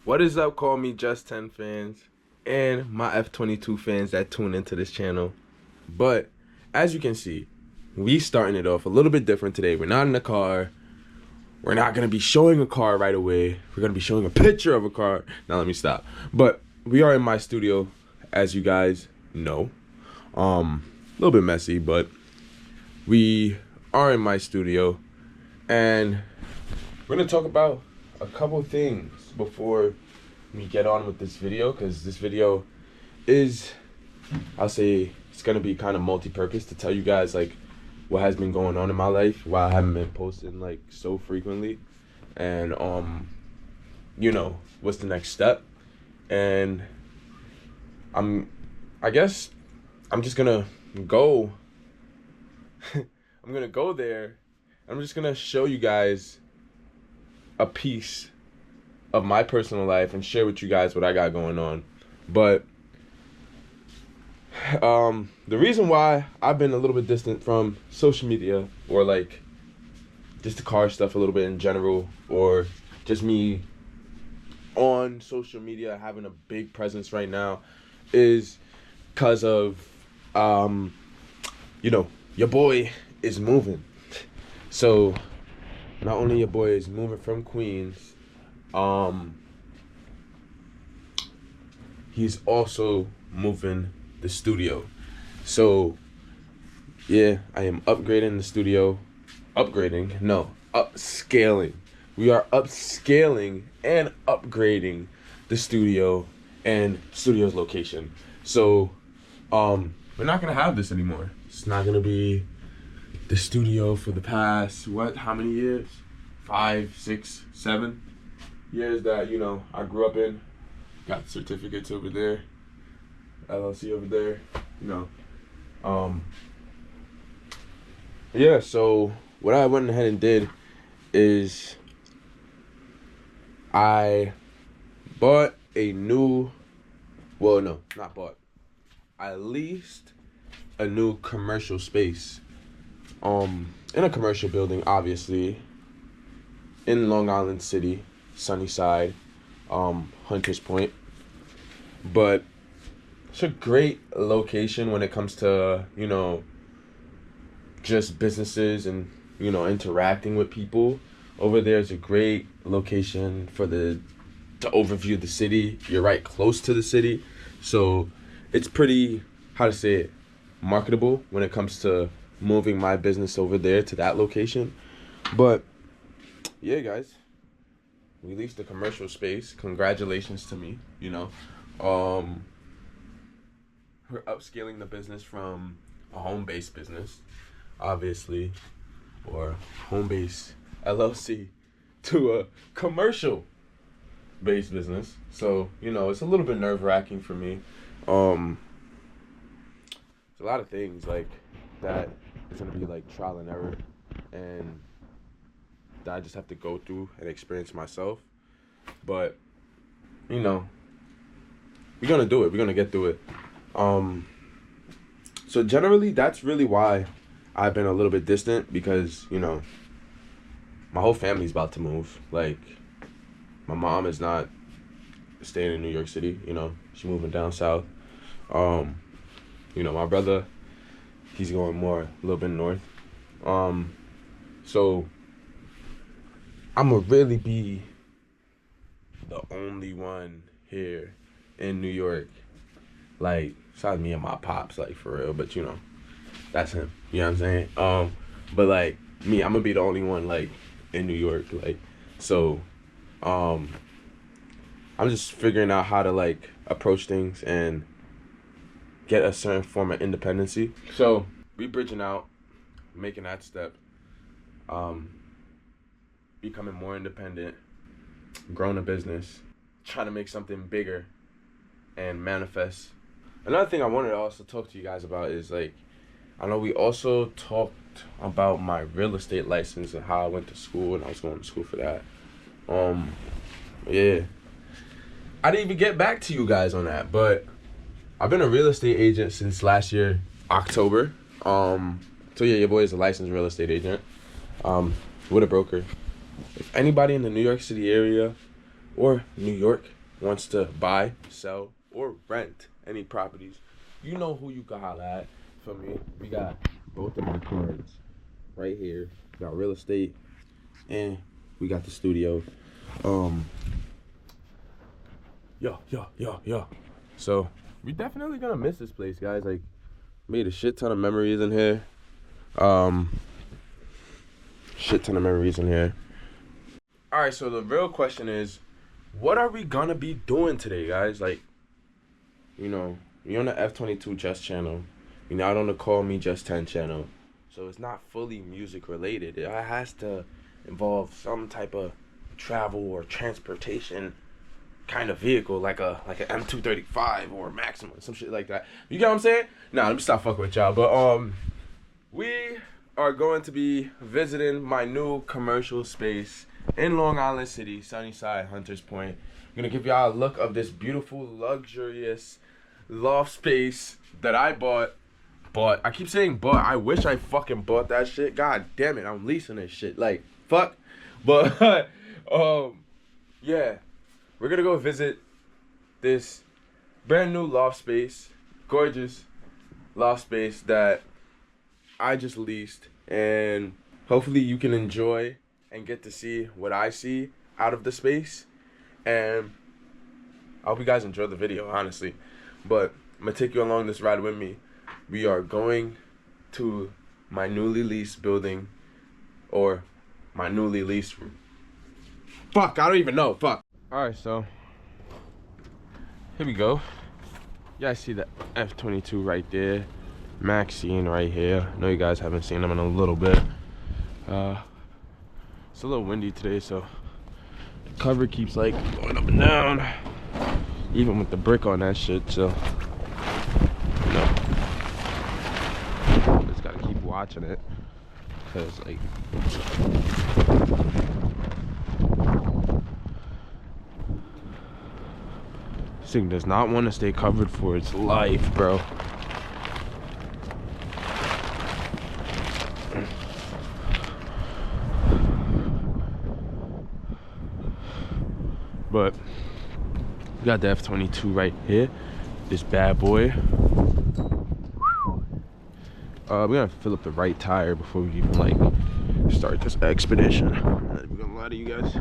What is up, call me Just 10 fans and my F22 fans that tune into this channel. But as you can see, we starting it off a little bit different today. We're not in a car. We're not going to be showing a car right away. We're going to be showing a picture of a car. Now let me stop. But we are in my studio, as you guys know. A little bit messy, but we are in my studio. And we're going to talk about a couple things before we get on with this video, because this video is, I'll say, it's going to be kind of multi-purpose to tell you guys like what has been going on in my life, why I haven't been posting like so frequently, and you know, what's the next step. And I guess I'm just gonna go I'm gonna go there. I'm just gonna show you guys a piece of my personal life and share with you guys what I got going on. But the reason why I've been a little bit distant from social media, or like just the car stuff a little bit in general, or just me on social media having a big presence right now, is because of you know, your boy is moving. So not only your boy is moving from Queens, he's also moving the studio. So yeah, I am upgrading the studio. Upscaling. We are upscaling and upgrading the studio and studio's location. So we're not gonna have this anymore. It's not gonna be the studio for the past how many years? 5, 6, 7 years that, you know, I grew up in. Got certificates over there, LLC over there, you know. Yeah, so what I went ahead and did is I bought a new, well, no, not bought. I leased a new commercial space in a commercial building, obviously, in Long Island City, Sunnyside, Hunters Point. But it's a great location when it comes to, you know, just businesses and, you know, interacting with people. Over there is a great location for to overview the city. You're right close to the city, so it's pretty, how to say it, marketable when it comes to moving my business over there to that location. But yeah, guys, we leased the commercial space. Congratulations to me, you know. We're upscaling the business from a home-based business, obviously, or home-based LLC, to a commercial-based business. So, you know, it's a little bit nerve-wracking for me. There's a lot of things like that. It's gonna be like trial and error, and that I just have to go through and experience myself. But, you know, we're gonna do it. We're gonna get through it. So generally, that's really why I've been a little bit distant, because, you know, my whole family's about to move. Like, my mom is not staying in New York City, you know, she's moving down south. You know, my brother, he's going a little bit north. So I'm gonna really be the only one here in New York, like, besides me and my pops, like, for real. But, you know, that's him, you know what I'm saying? But, like, me, I'm gonna be the only one, like, in New York, like, so I'm just figuring out how to, like, approach things and get a certain form of independency. So we bridging out, making that step, becoming more independent, growing a business, trying to make something bigger and manifest. Another thing I wanted to also talk to you guys about is, like, I know we also talked about my real estate license and how I went to school, and I was going to school for that. Yeah, I didn't even get back to you guys on that, but I've been a real estate agent since last year, October. So yeah, your boy is a licensed real estate agent, with a broker. If anybody in the New York City area or New York wants to buy, sell, or rent any properties, you know who you can holla at. For me, we got both of my cards right here. We got real estate, and we got the studio. Yo. So we definitely gonna miss this place, guys. Like, made a shit ton of memories in here. All right, so the real question is, what are we gonna be doing today, guys? Like, you know, you're on the F22 Just channel. You're not on the Call Me Just 10 channel. So it's not fully music related. It has to involve some type of travel or transportation kind of vehicle, like an M235 or a Maxima, some shit like that. You get what I'm saying? Nah, let me stop fucking with y'all. But we are going to be visiting my new commercial space in Long Island City, Sunnyside, Hunters Point. I'm gonna give y'all a look of this beautiful, luxurious loft space that I bought. I keep saying bought. I wish I fucking bought that shit. God damn it, I'm leasing this shit. Like, fuck. But yeah, we're gonna go visit this brand new loft space, gorgeous loft space that I just leased, and hopefully you can enjoy and get to see what I see out of the space. And I hope you guys enjoy the video, honestly. But I'm gonna take you along this ride with me. We are going to my newly leased building, or my newly leased room. Fuck, I don't even know. Fuck. Alright, so here we go. You guys see the F22 right there. Maxine right here. I know you guys haven't seen them in a little bit. It's a little windy today, so the cover keeps like going up and down, even with the brick on that shit. So, you know, just gotta keep watching it, cause like this thing does not want to stay covered for its life, bro. But we got the F22 right here, this bad boy. We're gonna fill up the right tire before we even like start this expedition. I'm not even gonna lie to you guys.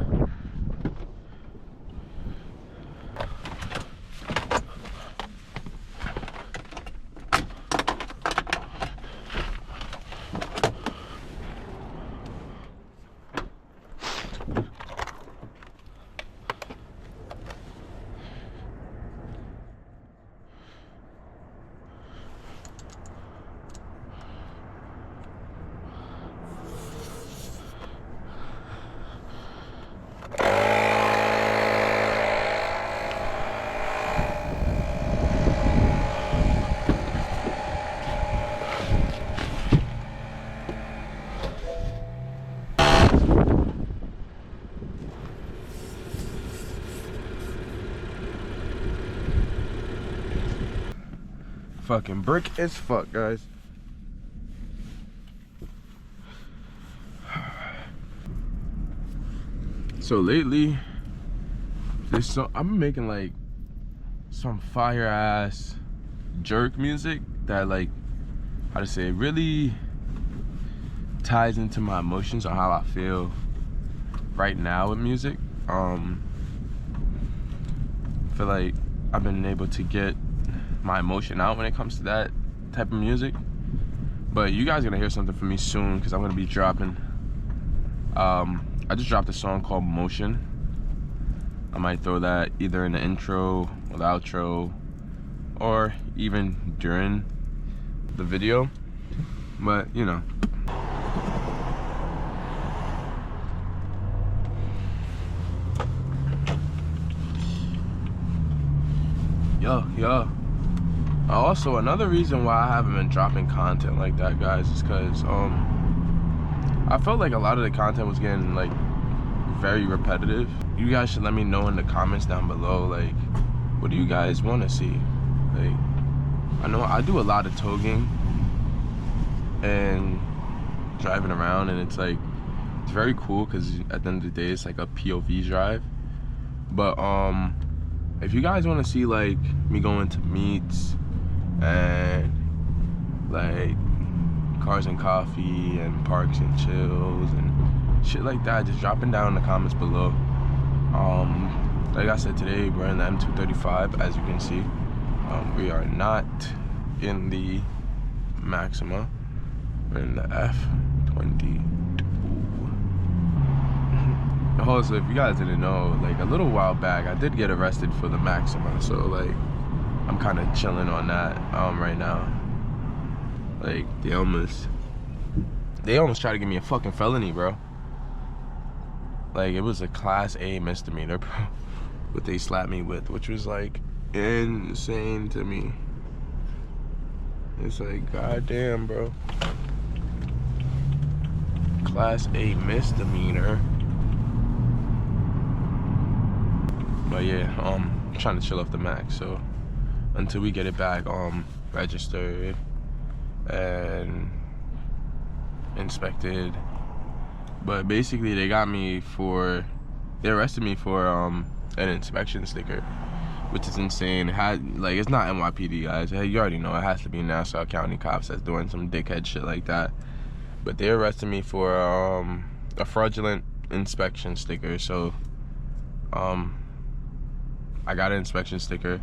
Fucking brick as fuck, guys. So lately, I'm making like some fire ass jerk music that, like, how to say, really ties into my emotions or how I feel right now with music. I feel like I've been able to get my emotion out when it comes to that type of music. But you guys are gonna hear something from me soon, because I'm gonna be dropping I just dropped a song called Motion. I might throw that either in the intro or the outro, or even during the video, but you know. Yo. Also, another reason why I haven't been dropping content like that, guys, is because I felt like a lot of the content was getting like very repetitive. You guys should let me know in the comments down below, like, what do you guys want to see? Like, I know I do a lot of togging and driving around, and it's like, it's very cool because at the end of the day it's like a POV drive. But if you guys want to see like me going to meets and like cars and coffee and parks and chills and shit like that, just dropping down in the comments below. Like I said, today we're in the M235, as you can see. We are not in the Maxima, we're in the F22. Also, if you guys didn't know, like a little while back I did get arrested for the Maxima, so like I'm kind of chilling on that right now. Like they almost tried to give me a fucking felony, bro. Like it was a class A misdemeanor, bro, what they slapped me with, which was like insane to me. It's like, goddamn, bro. Class A misdemeanor. But yeah, I'm trying to chill off the Max, so until we get it back registered and inspected. But basically they arrested me for an inspection sticker, which is insane. It had, like, it's not NYPD, guys. You already know it has to be Nassau County cops that's doing some dickhead shit like that. But they arrested me for a fraudulent inspection sticker. So I got an inspection sticker.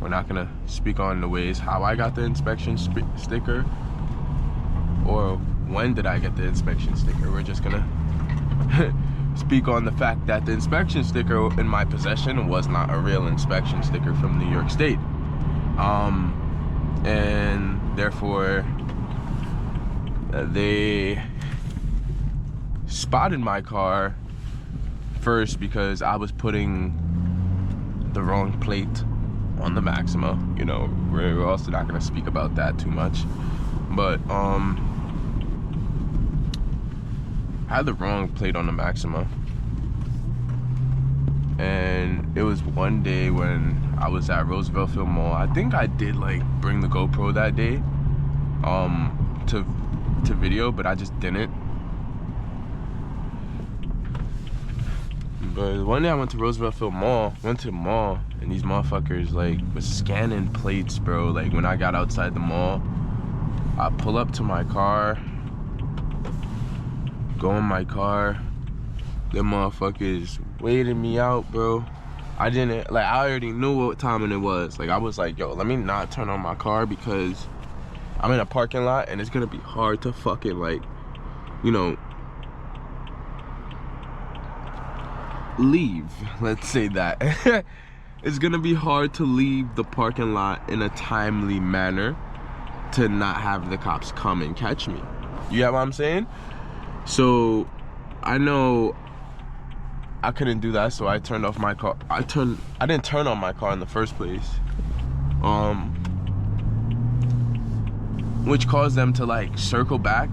We're not gonna speak on the ways how I got the inspection sticker or when did I get the inspection sticker. We're just gonna speak on the fact that the inspection sticker in my possession was not a real inspection sticker from New York State. And therefore they spotted my car first because I was putting the wrong plate on the Maxima. You know, we're also not gonna speak about that too much, but I had the wrong plate on the Maxima, and it was one day when I was at Roosevelt Mall. I think I did like bring the GoPro that day to video, but I just didn't. But one day I went to Roosevelt Mall, and these motherfuckers like was scanning plates, bro. Like when I got outside the mall, I pull up to my car, go in my car, them motherfuckers waited me out, bro. I already knew what time it was. Like I was like, yo, let me not turn on my car because I'm in a parking lot and it's gonna be hard to fucking like, you know, leave. Let's say that. It's gonna be hard to leave the parking lot in a timely manner to not have the cops come and catch me. You get what I'm saying? So I know I couldn't do that, so I turned off my car. I didn't turn on my car in the first place, which caused them to like circle back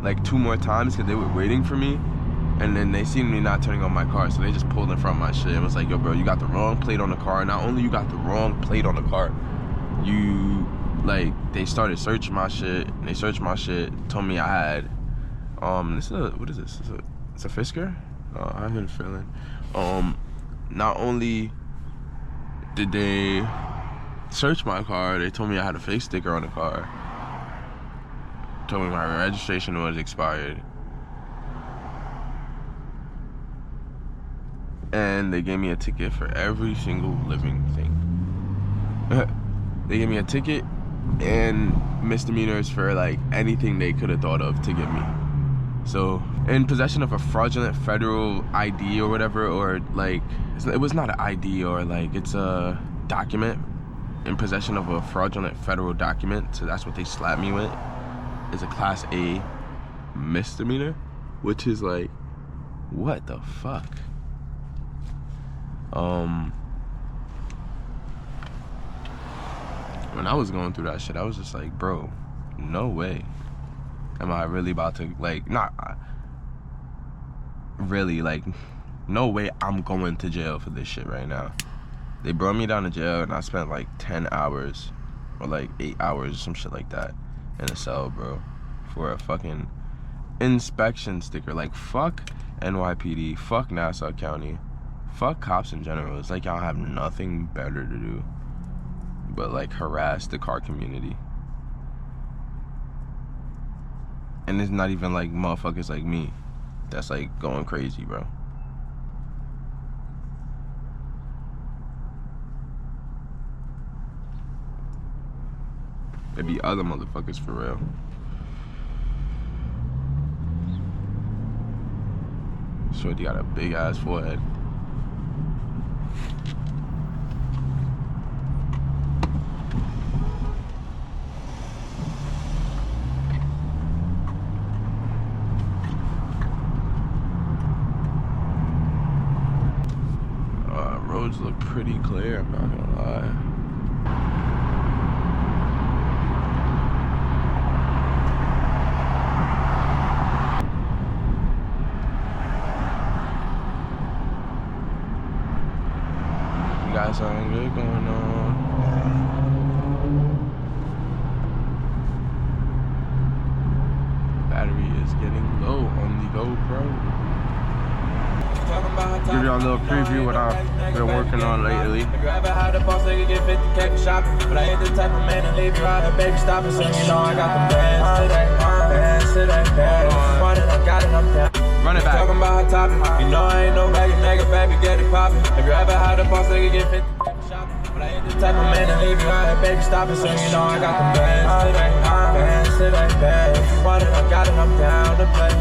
like 2 more times because they were waiting for me. And then they seen me not turning on my car, so they just pulled in front of my shit and was like, yo, bro, you got the wrong plate on the car. Not only you got the wrong plate on the car, they started searching my shit. And they searched my shit, told me I had, what is this? It's a Fisker? I have a feeling. Not only did they search my car, they told me I had a fake sticker on the car. Told me my registration was expired. And they gave me a ticket for every single living thing. They gave me a ticket and misdemeanors for like anything they could have thought of to give me. So in possession of a fraudulent federal ID or whatever, or like, it was not an ID, or like it's a document. In possession of a fraudulent federal document, so that's what they slapped me with. It's a class A misdemeanor, which is like, what the fuck? When I was going through that shit, I was just like, bro, no way am I really about to, like, not really, like, no way I'm going to jail for this shit right now. They brought me down to jail and I spent like 10 hours or like 8 hours, some shit like that, in a cell, bro, for a fucking inspection sticker. Like, fuck NYPD, fuck Nassau County, Fuck cops in general. It's like y'all have nothing better to do but like harass the car community. And it's not even like motherfuckers like me that's like going crazy, bro. It be other motherfuckers for real. Shorty got a big ass forehead. Roads look pretty clear, I'm not gonna lie. Got something good going on. Battery is getting low on the GoPro. Give y'all a little preview of what I've been working on lately. If you ever had a boss, they could get 50K for shopping. But I ain't the type of man to leave you out here, baby, stopping. So you know I got the bands today. Bands today, bands. Want it, I got it, I'm down. Run it back. Talking about hot topic. You know I ain't no baggy nigga, baby, get it poppin'. If you ever had a boss, they could get 50K for shopping. But I ain't the type of man to leave you out here, baby, stopping. So you know I got the bands today. Bands today, bands. Want it, I got it, I'm down to play.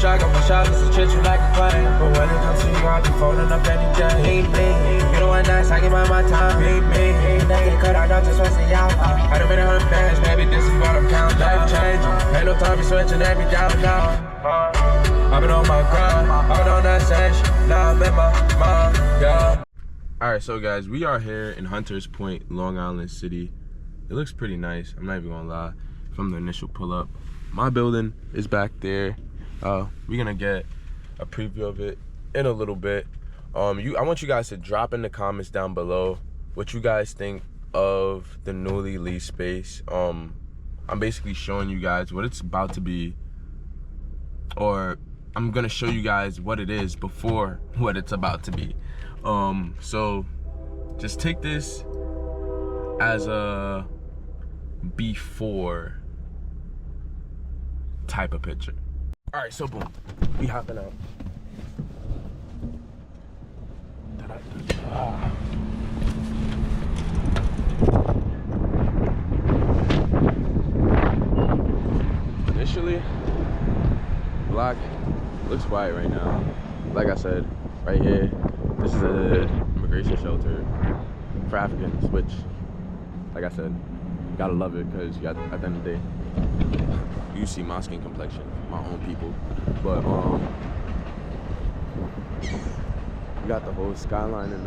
I got my shots, it's a chit you like a plane. But when it comes to you, I'll be folding up any day. Beat me, you know what nice, I give my time. Beat me, they get cut out, not just wasting y'all. I done been 100 bands, baby, this is what I'm counting. Life changing, ain't no time for switching, every down and out. I've been on my grind, I've been on that same shit. Now I'm in my mind, yeah. Alright, so guys, we are here in Hunters Point, Long Island City. It looks pretty nice, I'm not even gonna lie, from the initial pull up. My building is back there. We're gonna get a preview of it in a little bit. I want you guys to drop in the comments down below what you guys think of the newly leased space. I'm basically showing you guys what it's about to be, or I'm gonna show you guys what it is before what it's about to be. So just take this as a before type of picture. All right, so boom, we hopping out. Initially, block looks quiet right now. Like I said, right here, this is an immigration shelter for Africans, which, like I said, you gotta love it because at the end of the day, you see my skin complexion, my own people. But you got the whole skyline in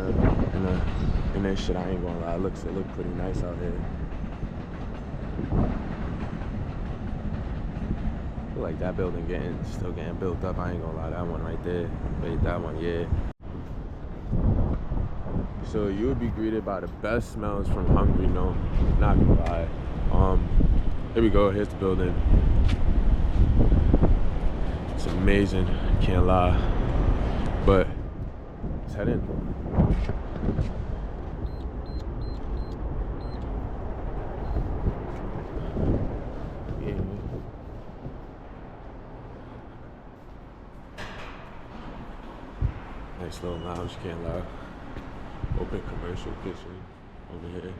this shit. I ain't gonna lie, it look pretty nice out here. I feel like that building still getting built up. I ain't gonna lie, that one right there, wait, that one, yeah. So you would be greeted by the best smells from Hungry Gnome, not gonna lie. Here we go, here's the building. It's amazing, can't lie. But let's head in. Yeah. Nice little lounge, can't lie. Open commercial kitchen over here.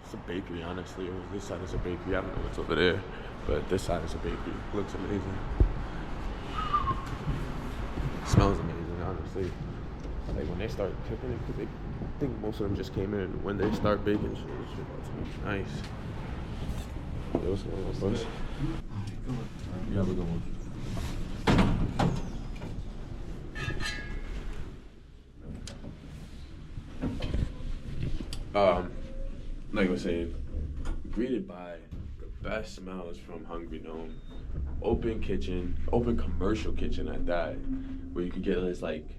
It's a bakery, honestly. This side is a bakery. I don't know what's over there, but this side is a bakery. Looks amazing. Smells amazing, honestly. Like when they start cooking it, because I think most of them just came in. When they start baking, shit about to be nice. Yo, what's going on, boys? You have a good one. Like I was saying, greeted by the best smells from Hungry Gnome. Open kitchen, open commercial kitchen at that, where you can get this like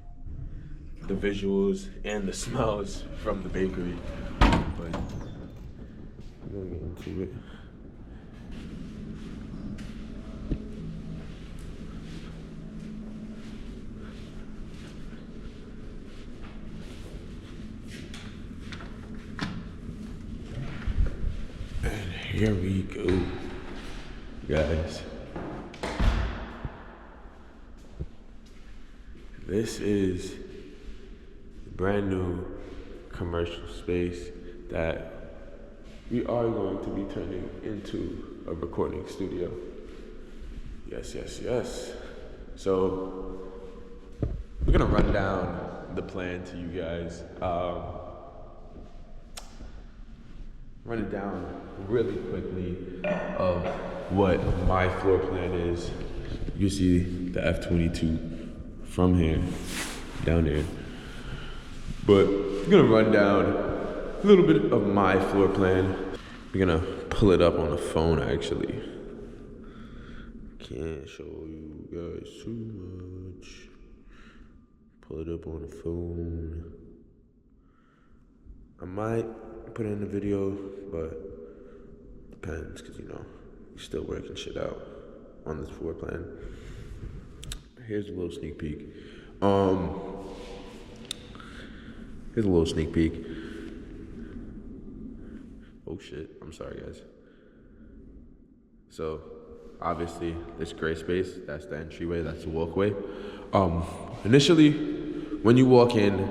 the visuals and the smells from the bakery. But I'm gonna get into it. Here we go, guys. This is a brand new commercial space that we are going to be turning into a recording studio. Yes. So we're gonna run down the plan to you guys. Run it down really quickly of what my floor plan is. You see the F-22 from here down there. But I'm gonna run down a little bit of my floor plan. We're gonna pull it up on the phone actually. Can't show you guys too much. Pull it up on the phone. I might put it in the video, but depends, cause you know, we're still working shit out on this floor plan. Here's a little sneak peek. Here's a little sneak peek. Oh shit, I'm sorry guys. So, obviously, this gray space, that's the entryway, that's the walkway. Initially, when you walk in,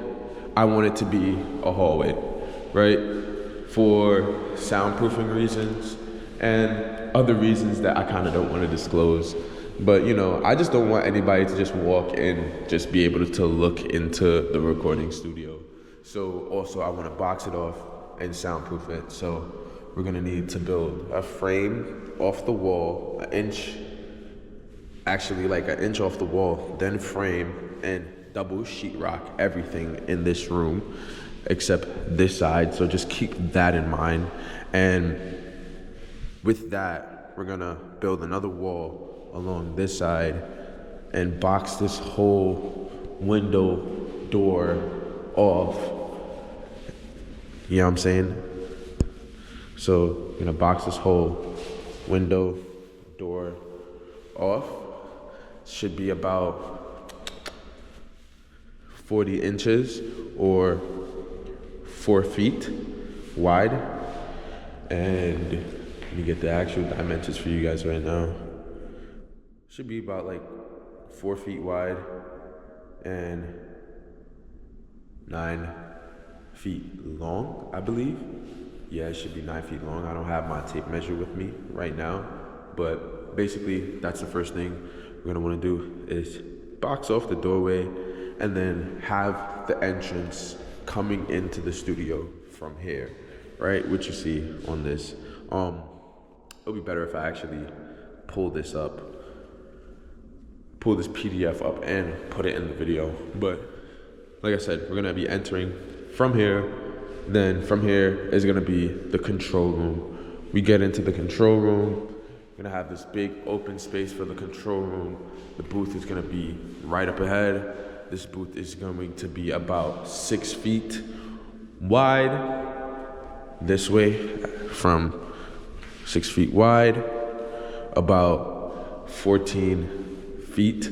I want it to be a hallway, right? For soundproofing reasons and other reasons that I kind of don't want to disclose. But you know, I just don't want anybody to just walk in, just be able to look into the recording studio. So also I want to box it off and soundproof it. So we're gonna need to build a frame off the wall, an inch off the wall, then frame and double sheetrock everything in this room except this side. So just keep that in mind. And with that, we're gonna build another wall along this side and box this whole window door off. You know what I'm saying? So we're gonna box this whole window door off. Should be about 40 inches or 4 feet wide. And let me get the actual dimensions for you guys right now. Should be about like 4 feet wide and 9 feet long, I believe. Yeah, it should be 9 feet long. I don't have my tape measure with me right now, but basically that's the first thing we're gonna wanna do is box off the doorway and then have the entrance coming into the studio from here, right? Which you see on this. It'll be better if I actually pull this PDF up and put it in the video. But like I said, we're gonna be entering from here. Then from here is gonna be the control room. We get into the control room. We're gonna have this big open space for the control room. The booth is gonna be right up ahead. This booth is going to be about 6 feet wide. This way, from 6 feet wide, about 14 feet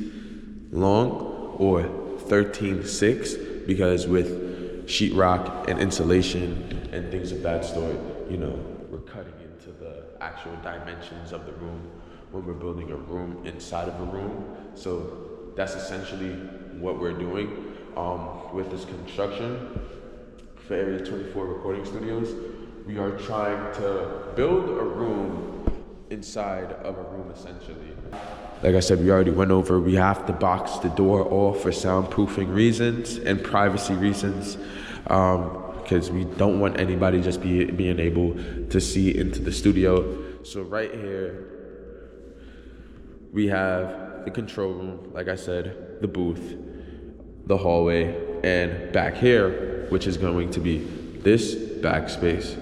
long, or 13.6, because with sheetrock and insulation and things of that sort, you know, we're cutting into the actual dimensions of the room when we're building a room inside of a room. So that's essentially what we're doing with this construction for Area 24 Recording Studios. We are trying to build a room inside of a room, essentially. Like I said, we already went over, we have to box the door off for soundproofing reasons and privacy reasons, because we don't want anybody just being able to see into the studio. So right here, we have the control room, like I said, the booth, the hallway, and back here, which is going to be this backspace.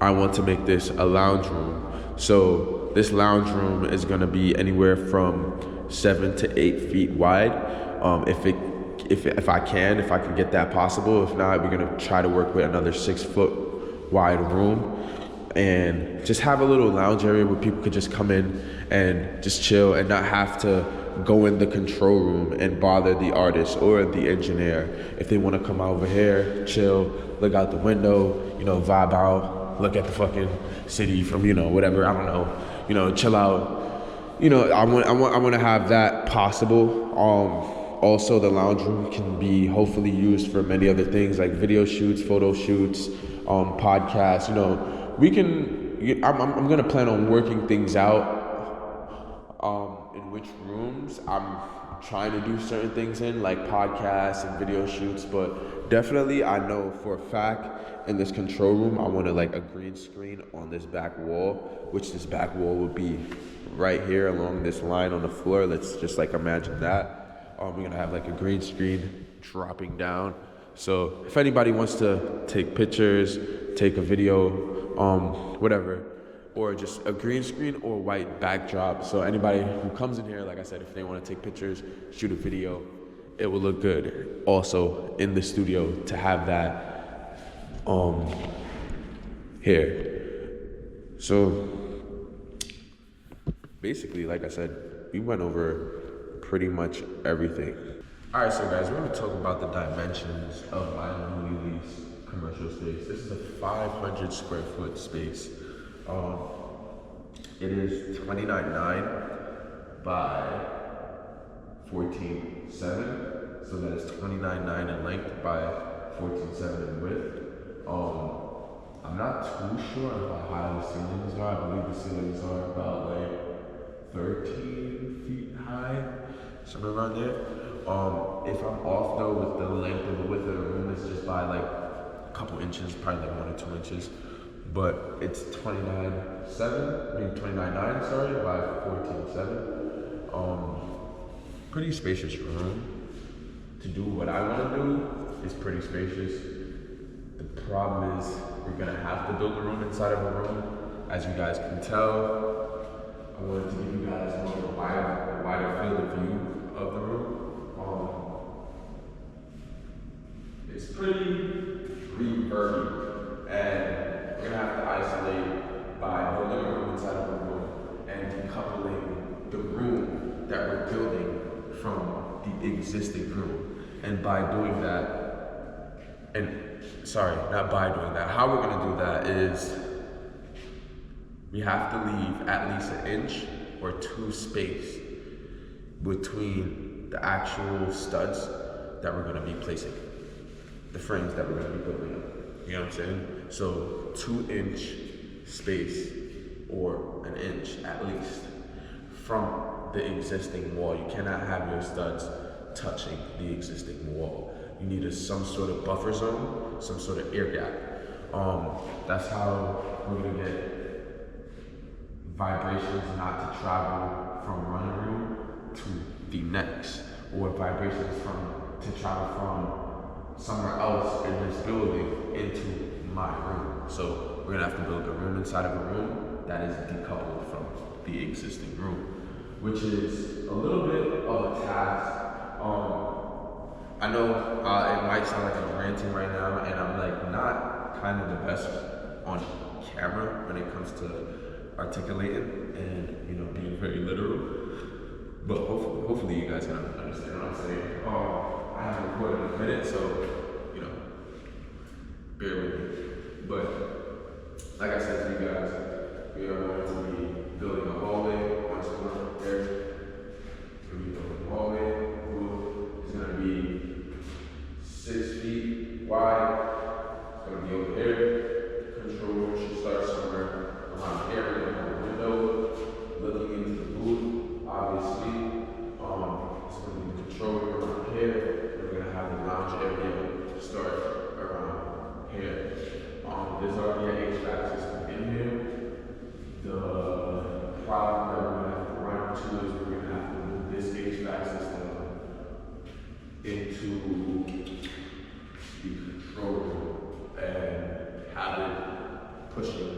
I want to make this a lounge room. So this lounge room is gonna be anywhere from 7 to 8 feet wide. If I can get that possible. If not, we're gonna try to work with another 6 foot wide room and just have a little lounge area where people could just come in and just chill and not have to go in the control room and bother the artist or the engineer. If they wanna come over here, chill, look out the window, you know, vibe out, look at the fucking city from, you know, whatever, I don't know, you know, chill out. You know, I want to have that possible. Also, the lounge room can be hopefully used for many other things like video shoots, photo shoots, podcasts. You know, we can. I'm gonna plan on working things out. In which rooms I'm trying to do certain things in, like podcasts and video shoots. But definitely, I know for a fact in this control room, I want to like a green screen on this back wall, which this back wall would be right here along this line on the floor. Let's just like imagine that. We're gonna have like a green screen dropping down. So if anybody wants to take pictures, take a video, whatever, or just a green screen or white backdrop. So anybody who comes in here, like I said, if they want to take pictures, shoot a video, it will look good. Also in the studio to have that here. So basically, like I said, we went over pretty much everything. All right, so guys, we're gonna talk about the dimensions of my newly leased commercial space. This is a 500 square foot space. It is 29.9 by 14.7, so that is 29.9 in length by 14.7 in width. I'm not too sure of how high the ceilings are. I believe the ceilings are about like 13 feet high, somewhere around there. If I'm off though with the length and the width of the room, it's just by like a couple inches, probably like 1 or 2 inches. But it's 29.9, sorry, by 14.7. Pretty spacious room. To do what I want to do is pretty spacious. The problem is we're gonna have to build a room inside of a room. As you guys can tell, I wanted to give you guys more of a wider field of view of the room. It's pretty reverby, and we're gonna have to isolate by building a room inside of a room and decoupling the room that we're building from the existing room. And by doing that, how we're gonna do that is we have to leave at least 1 inch or 2 space between the actual studs that we're gonna be placing, the frames that we're gonna be building up. You know what I'm saying? So 2-inch space or 1 inch at least from the existing wall. You cannot have your studs touching the existing wall. You need some sort of buffer zone, some sort of air gap. That's how we're gonna get vibrations not to travel from one room to the next, or vibrations to travel from somewhere else in this building into my room. So we're gonna have to build a room inside of a room that is decoupled from the existing room, which is a little bit of a task. I know it might sound like I'm ranting right now, and I'm like not kind of the best on camera when it comes to articulating and, you know, being very literal. But hopefully you guys can understand what I'm saying. I haven't recorded in a minute, so, you know, bear with me. But like I said to you guys, we are going to be building a hallway once more there. We're going to be building a hallway. It's going to be 6 feet wide. It's going to be over here. Control room should start somewhere around here. We're going to have a window looking into the booth, obviously. It's going to be the control room around here. We're going to have the lounge area start around here. There's already an HVAC system in here. The problem that we're going to have to run into is we're going to have to move this HVAC system into the control room and have it pushing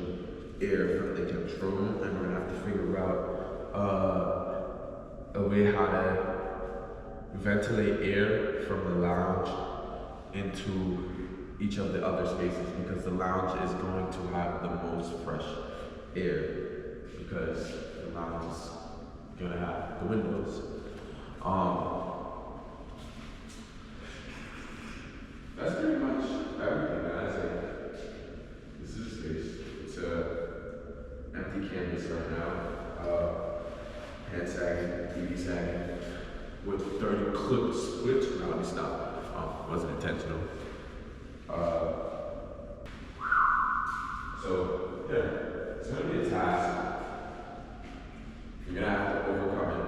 air from the control room, and we're going to have to figure out a way how to ventilate air from the lounge into each of the other spaces, because the lounge is going to have the most fresh air because the lounge is going to have the windows. That's pretty much everything that I say. This is the space. clip switch. Now let me stop. Wasn't intentional. So yeah, it's gonna be a task. You're gonna have to overcome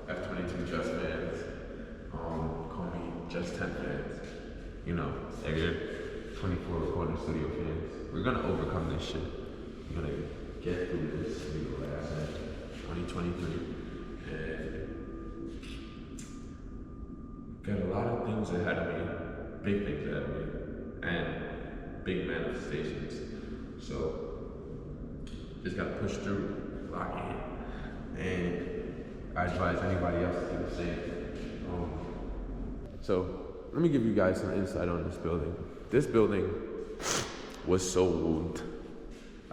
it. F22 just fans. Call me just 10 fans. You know, they're 24 recording studio fans. We're gonna overcome this shit. We're gonna get through this. Like I said, 2023. And got a lot of things ahead of me, big things ahead of me, and big manifestations. So, just gotta push through, lock in, and I advise anybody else to do the same. So, let me give you guys some insight on this building. This building was sold,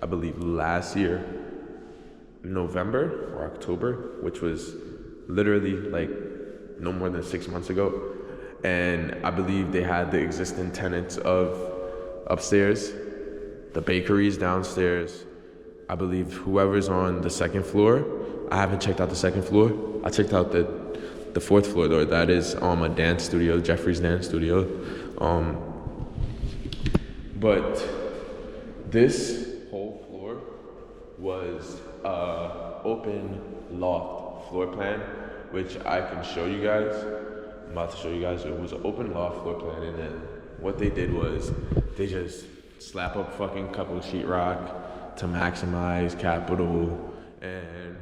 I believe, last year, November or October, which was literally like no more than 6 months ago. And I believe they had the existing tenants of upstairs, the bakeries downstairs. I believe whoever's on the second floor, I haven't checked out the second floor. I checked out the fourth floor though. That is a dance studio, Jeffrey's dance studio. But this whole floor was open loft floor plan, which I can show you guys. I'm about to show you guys. It was an open loft floor plan, and then what they did was they just slap up fucking couple sheetrock to maximize capital, and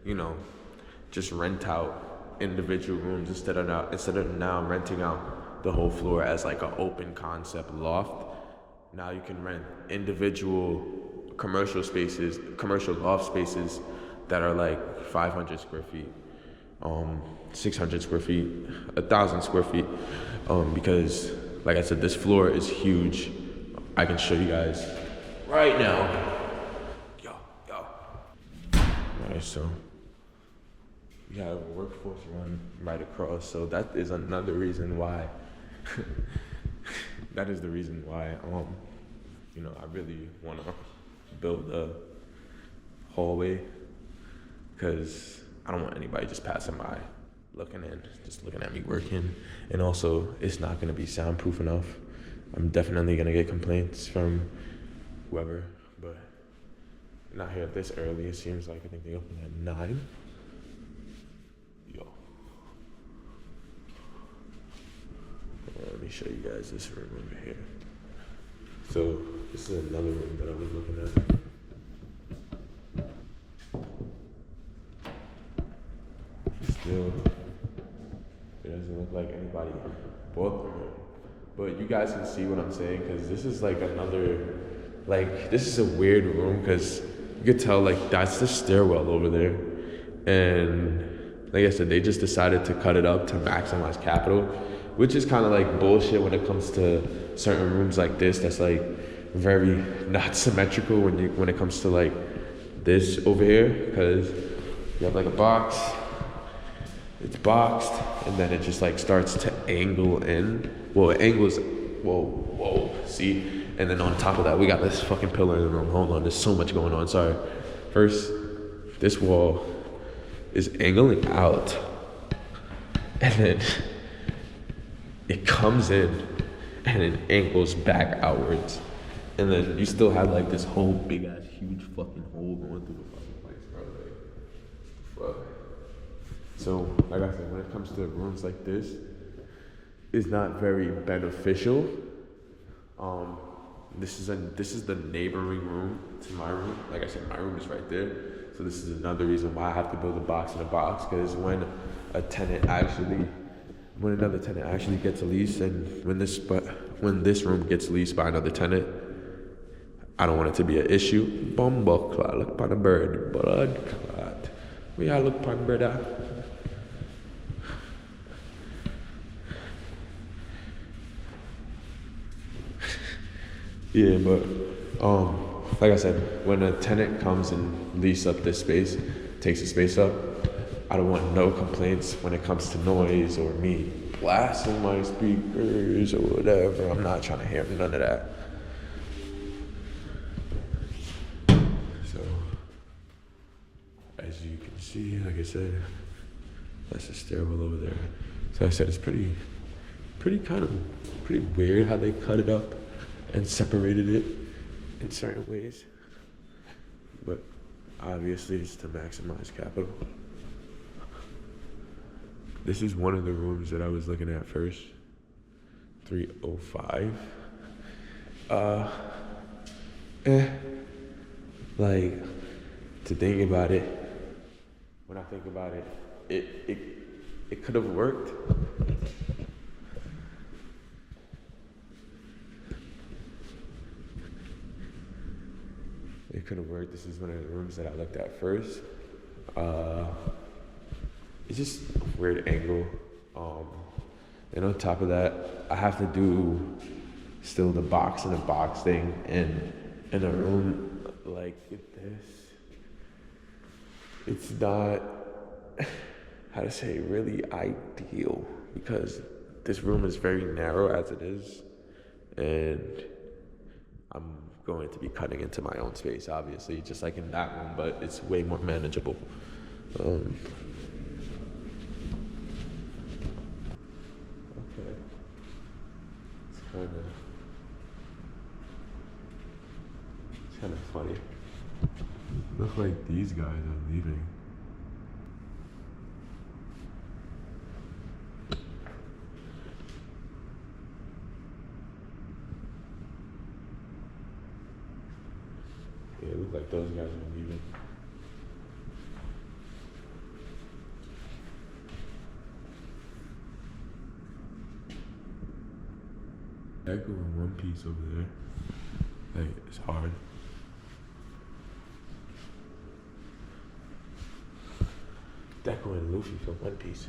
you know, just rent out individual rooms instead of now renting out the whole floor as like an open concept loft. Now you can rent individual commercial loft spaces that are like 500 square feet, 600 square feet, 1,000 square feet, because like I said, this floor is huge. I can show you guys right now. Yo. Alright, so we have a workforce run right across, so that is another reason why that is the reason why you know, I really want to build a hallway, because I don't want anybody just passing by looking at me working. And also, it's not going to be soundproof enough. I'm definitely going to get complaints from whoever, but not here this early. It seems like I think they open at 9. Yo. Let me show you guys this room over here. So this is another room that I was looking at. Still, it doesn't look like anybody bought the room. But you guys can see what I'm saying, because this is like this is a weird room, because you could tell like that's the stairwell over there. And like I said, they just decided to cut it up to maximize capital, which is kind of like bullshit when it comes to certain rooms like this. That's like very not symmetrical when it comes to like this over here, because you have like a box, it's boxed, and then it just like starts to angle in. Well, it angles, whoa, see? And then on top of that, we got this fucking pillar in the room. Hold on, there's so much going on, sorry. First, this wall is angling out, and then it comes in and it angles back outwards, and then you still have like this whole big ass huge fucking hole going through the fucking place, bro. Like, fuck. So like I said, when it comes to rooms like this, it's not very beneficial. This is the neighboring room to my room. Like I said, my room is right there. So this is another reason why I have to build a box in a box, because when another tenant actually gets a lease, and when this room gets leased by another tenant, I don't want it to be an issue. Bumbleclot, look upon the bird, blood clot. We all look upon bird. Yeah, but like I said, when a tenant comes and leases up this space, takes the space up, I don't want no complaints when it comes to noise or me blasting my speakers or whatever. I'm not trying to hear none of that. So, as you can see, like I said, that's the stairwell over there. So I said it's pretty weird how they cut it up and separated it in certain ways. But obviously it's to maximize capital. This is one of the rooms that I was looking at first. 305. Like, to think about it, when I think about it, it could have worked. It could have worked. This is one of the rooms that I looked at first. It's just a weird angle. And on top of that, I have to do still the box in a box thing, and in a room like this, it's not, how to say, really ideal, because this room is very narrow as it is, and I'm going to be cutting into my own space, obviously, just like in that room, but it's way more manageable. Okay. It's kind of funny. Looks like these guys are leaving. Yeah, it looks like those guys are leaving. I go in one piece over there. Like, it's hard. Deco and Luffy for one piece.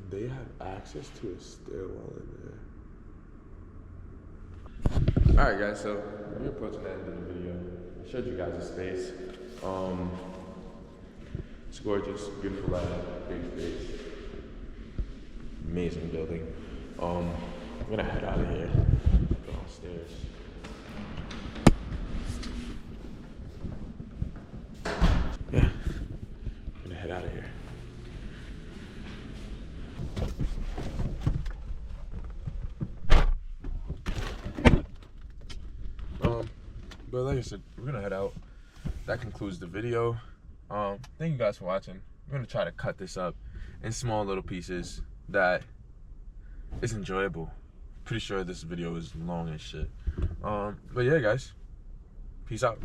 They have access to a stairwell in there. Alright guys, so we're approaching the end of the video. I showed you guys the space. It's gorgeous, beautiful lighting, big space. Amazing building. I'm gonna head out of here. Go downstairs. Yeah, I'm gonna head out of here. But like I said, we're gonna head out. That concludes the video. Thank you guys for watching. I'm gonna try to cut this up in small little pieces that is enjoyable. Pretty sure this video is long as shit. But yeah guys, peace out.